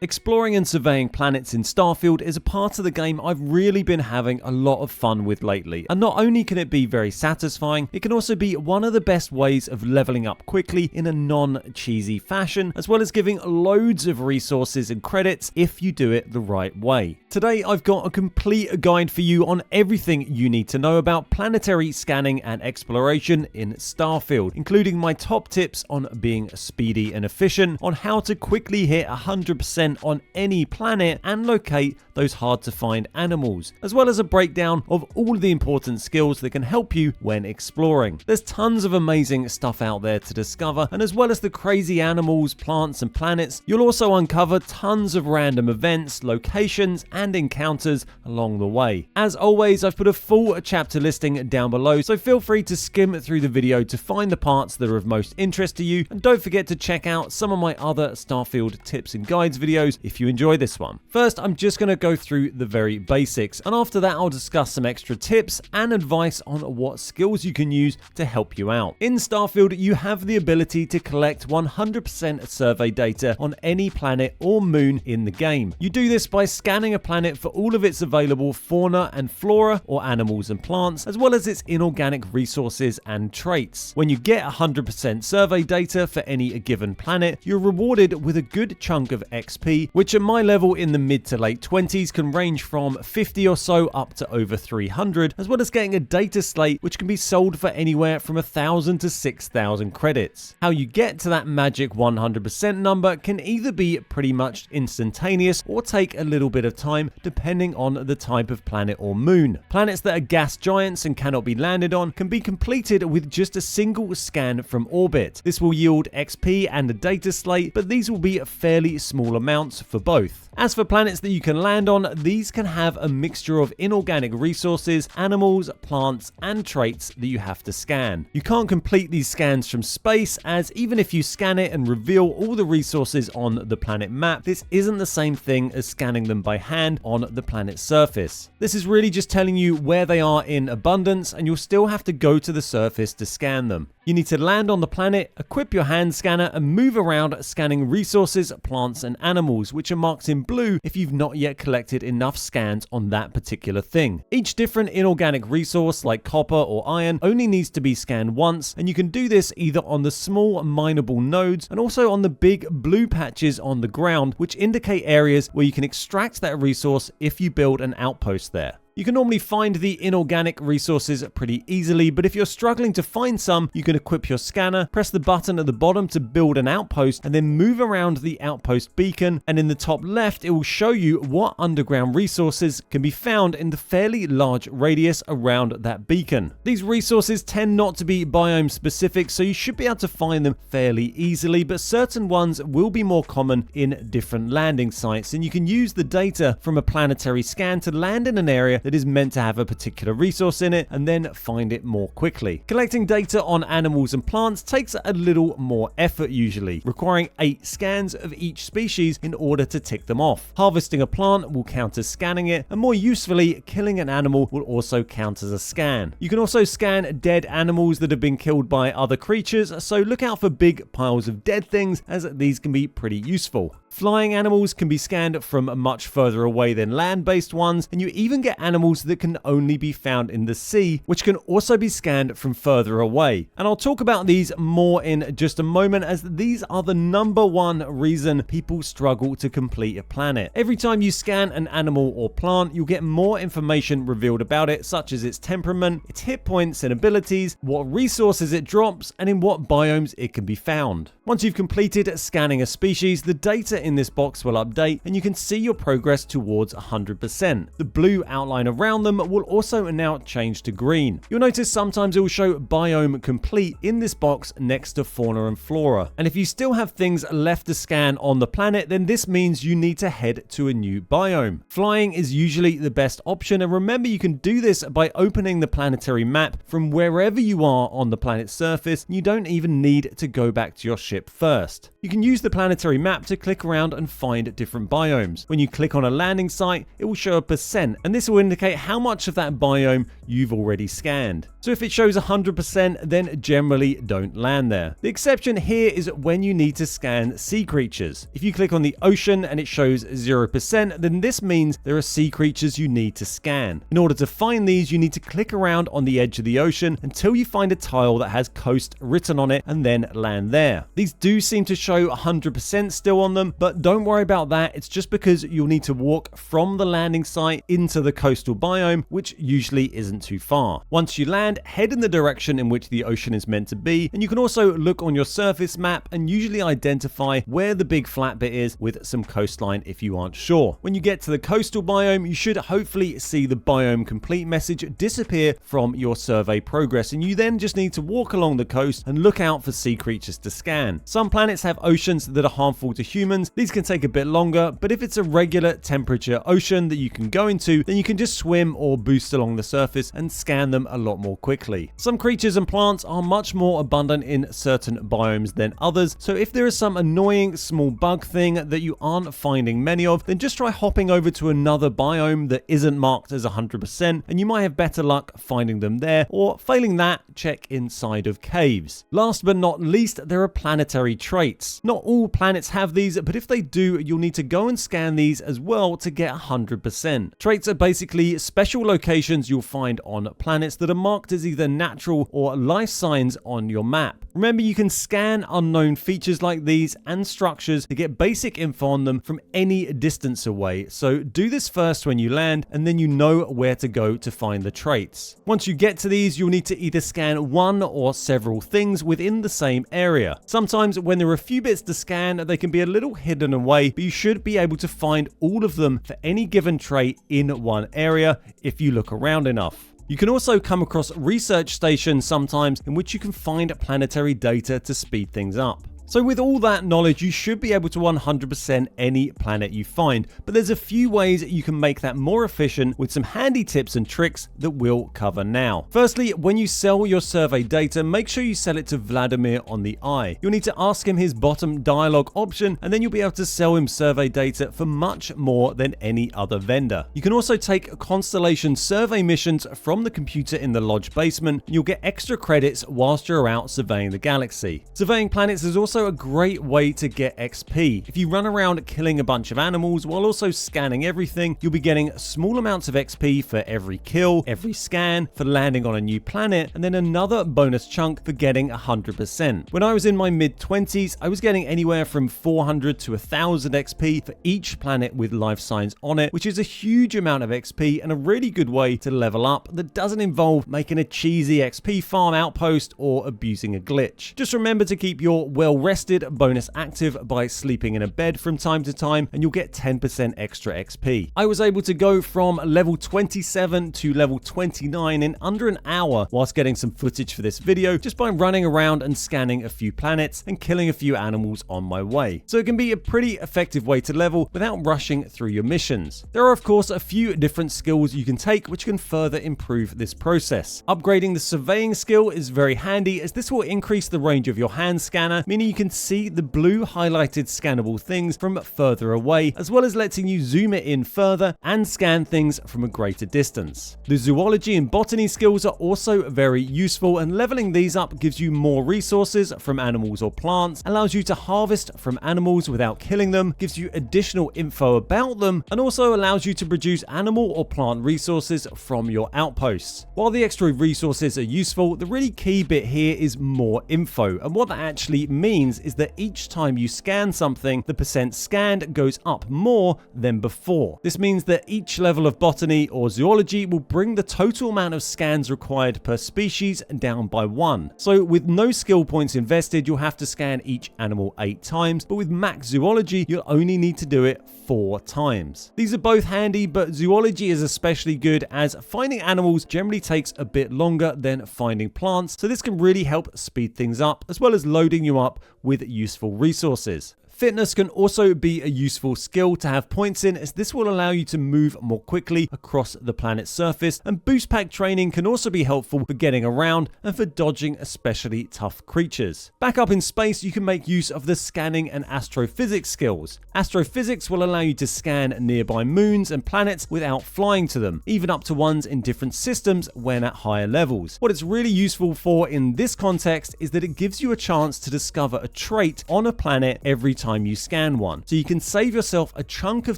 Exploring and surveying planets in Starfield is a part of the game I've really been having a lot of fun with lately, and not only can it be very satisfying, it can also be one of the best ways of leveling up quickly in a non-cheesy fashion, as well as giving loads of resources and credits if you do it the right way. Today I've got a complete guide for you on everything you need to know about planetary scanning and exploration in Starfield, including my top tips on being speedy and efficient, on how to quickly hit 100% on any planet and locate those hard to find animals, as well as a breakdown of all the important skills that can help you when exploring. There's tons of amazing stuff out there to discover, and as well as the crazy animals, plants and planets, you'll also uncover tons of random events, locations and encounters along the way. As always, I've put a full chapter listing down below, so feel free to skim through the video to find the parts that are of most interest to you, and don't forget to check out some of my other Starfield tips and guides videos if you enjoy this one. First, I'm just going to go through the very basics, and after that I'll discuss some extra tips and advice on what skills you can use to help you out. In Starfield, you have the ability to collect 100% survey data on any planet or moon in the game. You do this by scanning a planet for all of its available fauna and flora, or animals and plants, as well as its inorganic resources and traits. When you get 100% survey data for any given planet, you're rewarded with a good chunk of XP, which at my level in the mid to late 20s can range from 50 or so up to over 300, as well as getting a data slate which can be sold for anywhere from 1,000 to 6,000 credits. How you get to that magic 100% number can either be pretty much instantaneous or take a little bit of time depending on the type of planet or moon. Planets that are gas giants and cannot be landed on can be completed with just a single scan from orbit. This will yield XP and a data slate, but these will be fairly small amounts for both. As for planets that you can land on, these can have a mixture of inorganic resources, animals, plants, and traits that you have to scan. You can't complete these scans from space, as even if you scan it and reveal all the resources on the planet map, this isn't the same thing as scanning them by hand on the planet's surface. This is really just telling you where they are in abundance, and you'll still have to go to the surface to scan them. You need to land on the planet, equip your hand scanner, and move around scanning resources, plants, and animals, which are marked in blue if you've not yet collected enough scans on that particular thing. Each different inorganic resource, like copper or iron, only needs to be scanned once, and you can do this either on the small mineable nodes and also on the big blue patches on the ground, which indicate areas where you can extract that resource if you build an outpost there. You can normally find the inorganic resources pretty easily, but if you're struggling to find some, you can equip your scanner, press the button at the bottom to build an outpost, and then move around the outpost beacon, and in the top left it will show you what underground resources can be found in the fairly large radius around that beacon. These resources tend not to be biome specific, so you should be able to find them fairly easily, but certain ones will be more common in different landing sites, and you can use the data from a planetary scan to land in an area that is meant to have a particular resource in it and then find it more quickly. Collecting data on animals and plants takes a little more effort usually, requiring 8 scans of each species in order to tick them off. Harvesting a plant will count as scanning it, and more usefully, killing an animal will also count as a scan. You can also scan dead animals that have been killed by other creatures, so look out for big piles of dead things, as these can be pretty useful. Flying animals can be scanned from much further away than land-based ones, and you even get animals that can only be found in the sea, which can also be scanned from further away. And I'll talk about these more in just a moment, as these are the #1 reason people struggle to complete a planet. Every time you scan an animal or plant, you'll get more information revealed about it, such as its temperament, its hit points and abilities, what resources it drops, and in what biomes it can be found. Once you've completed scanning a species, the data in this box will update, and you can see your progress towards 100%. The blue outline around them will also now change to green. You'll notice sometimes it will show biome complete in this box next to fauna and flora. And if you still have things left to scan on the planet, then this means you need to head to a new biome. Flying is usually the best option, and remember you can do this by opening the planetary map from wherever you are on the planet's surface. You don't even need to go back to your ship first. You can use the planetary map to click around around and find different biomes. When you click on a landing site, it will show a percent, and this will indicate how much of that biome you've already scanned. So if it shows 100%, then generally don't land there. The exception here is when you need to scan sea creatures. If you click on the ocean and it shows 0%, then this means there are sea creatures you need to scan. In order to find these, you need to click around on the edge of the ocean until you find a tile that has coast written on it and then land there. These do seem to show 100% still on them, but don't worry about that. It's just because you'll need to walk from the landing site into the coastal biome, which usually isn't too far. Once you land, head in the direction in which the ocean is meant to be, and you can also look on your surface map and usually identify where the big flat bit is with some coastline if you aren't sure. When you get to the coastal biome, you should hopefully see the biome complete message disappear from your survey progress, and you then just need to walk along the coast and look out for sea creatures to scan. Some planets have oceans that are harmful to humans. These can take a bit longer, but if it's a regular temperature ocean that you can go into, then you can just swim or boost along the surface and scan them a lot more quickly. Some creatures and plants are much more abundant in certain biomes than others, so if there is some annoying small bug thing that you aren't finding many of, then just try hopping over to another biome that isn't marked as 100%, and you might have better luck finding them there, or failing that, check inside of caves. Last but not least, there are planetary traits. Not all planets have these, but if they do, you'll need to go and scan these as well to get 100%. Traits are basically special locations you'll find on planets that are marked as either natural or life signs on your map. Remember, you can scan unknown features like these and structures to get basic info on them from any distance away, so do this first when you land, and then you know where to go to find the traits. Once you get to these, you'll need to either scan one or several things within the same area. Sometimes when there are a few bits to scan, they can be a little hidden away, but you should be able to find all of them for any given trait in one area if you look around enough. You can also come across research stations sometimes in which you can find planetary data to speed things up. So with all that knowledge, you should be able to 100% any planet you find, but there's a few ways you can make that more efficient with some handy tips and tricks that we'll cover now. Firstly, when you sell your survey data, make sure you sell it to Vladimir on the Eye. You'll need to ask him his bottom dialogue option, and then you'll be able to sell him survey data for much more than any other vendor. You can also take constellation survey missions from the computer in the lodge basement, and you'll get extra credits whilst you're out surveying the galaxy. Surveying planets is also a great way to get XP. If you run around killing a bunch of animals while also scanning everything, you'll be getting small amounts of XP for every kill, every scan, for landing on a new planet, and then another bonus chunk for getting 100%. When I was in my mid-20s, I was getting anywhere from 400 to 1000 XP for each planet with life signs on it, which is a huge amount of XP and a really good way to level up that doesn't involve making a cheesy XP farm outpost or abusing a glitch. Just remember to keep your well-rested bonus active by sleeping in a bed from time to time, and you'll get 10% extra XP. I was able to go from level 27 to level 29 in under an hour whilst getting some footage for this video just by running around and scanning a few planets and killing a few animals on my way. So it can be a pretty effective way to level without rushing through your missions. There are of course a few different skills you can take which can further improve this process. Upgrading the surveying skill is very handy as this will increase the range of your hand scanner, meaning you can see the blue highlighted scannable things from further away, as well as letting you zoom it in further and scan things from a greater distance. The zoology and botany skills are also very useful, and leveling these up gives you more resources from animals or plants, allows you to harvest from animals without killing them, gives you additional info about them, and also allows you to produce animal or plant resources from your outposts. While the extra resources are useful, the really key bit here is more info, and what that actually means is that each time you scan something, the percent scanned goes up more than before. This means that each level of botany or zoology will bring the total amount of scans required per species down by 1. So with no skill points invested, you'll have to scan each animal 8 times, but with max zoology, you'll only need to do it 4 times. These are both handy, but zoology is especially good as finding animals generally takes a bit longer than finding plants, so this can really help speed things up as well as loading you up with useful resources. fitness can also be a useful skill to have points in, as this will allow you to move more quickly across the planet's surface, and boost pack training can also be helpful for getting around and for dodging especially tough creatures. Back up in space, you can make use of the scanning and astrophysics skills. Astrophysics will allow you to scan nearby moons and planets without flying to them, even up to ones in different systems when at higher levels. What it's really useful for in this context is that it gives you a chance to discover a trait on a planet every time you scan one. So you can save yourself a chunk of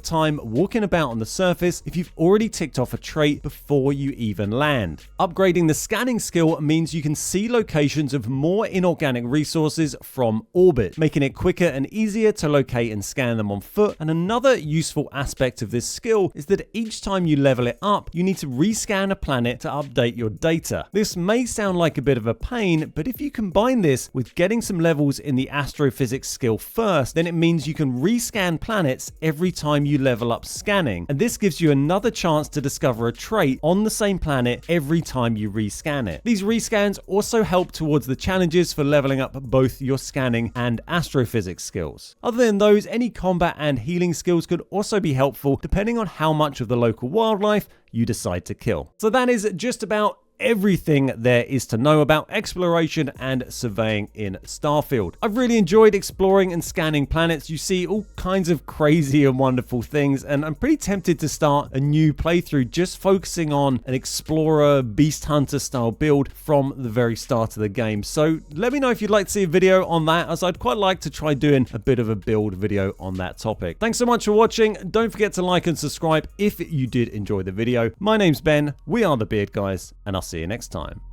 time walking about on the surface if you've already ticked off a trait before you even land. Upgrading the scanning skill means you can see locations of more inorganic resources from orbit, making it quicker and easier to locate and scan them on foot. And another useful aspect of this skill is that each time you level it up, you need to rescan a planet to update your data. This may sound like a bit of a pain, but if you combine this with getting some levels in the astrophysics skill first, then it means you can rescan planets every time you level up scanning. And this gives you another chance to discover a trait on the same planet every time you rescan it. These rescans also help towards the challenges for leveling up both your scanning and astrophysics skills. Other than those, any combat and healing skills could also be helpful depending on how much of the local wildlife you decide to kill. So that is just about everything there is to know about exploration and surveying in Starfield. I've really enjoyed exploring and scanning planets. You see all kinds of crazy and wonderful things, and I'm pretty tempted to start a new playthrough just focusing on an explorer, beast hunter style build from the very start of the game. So let me know if you'd like to see a video on that, as I'd quite like to try doing a bit of a build video on that topic. Thanks so much for watching. Don't forget to like and subscribe if you did enjoy the video. My name's Ben, we are the Beard Guys, and I'll see you next time.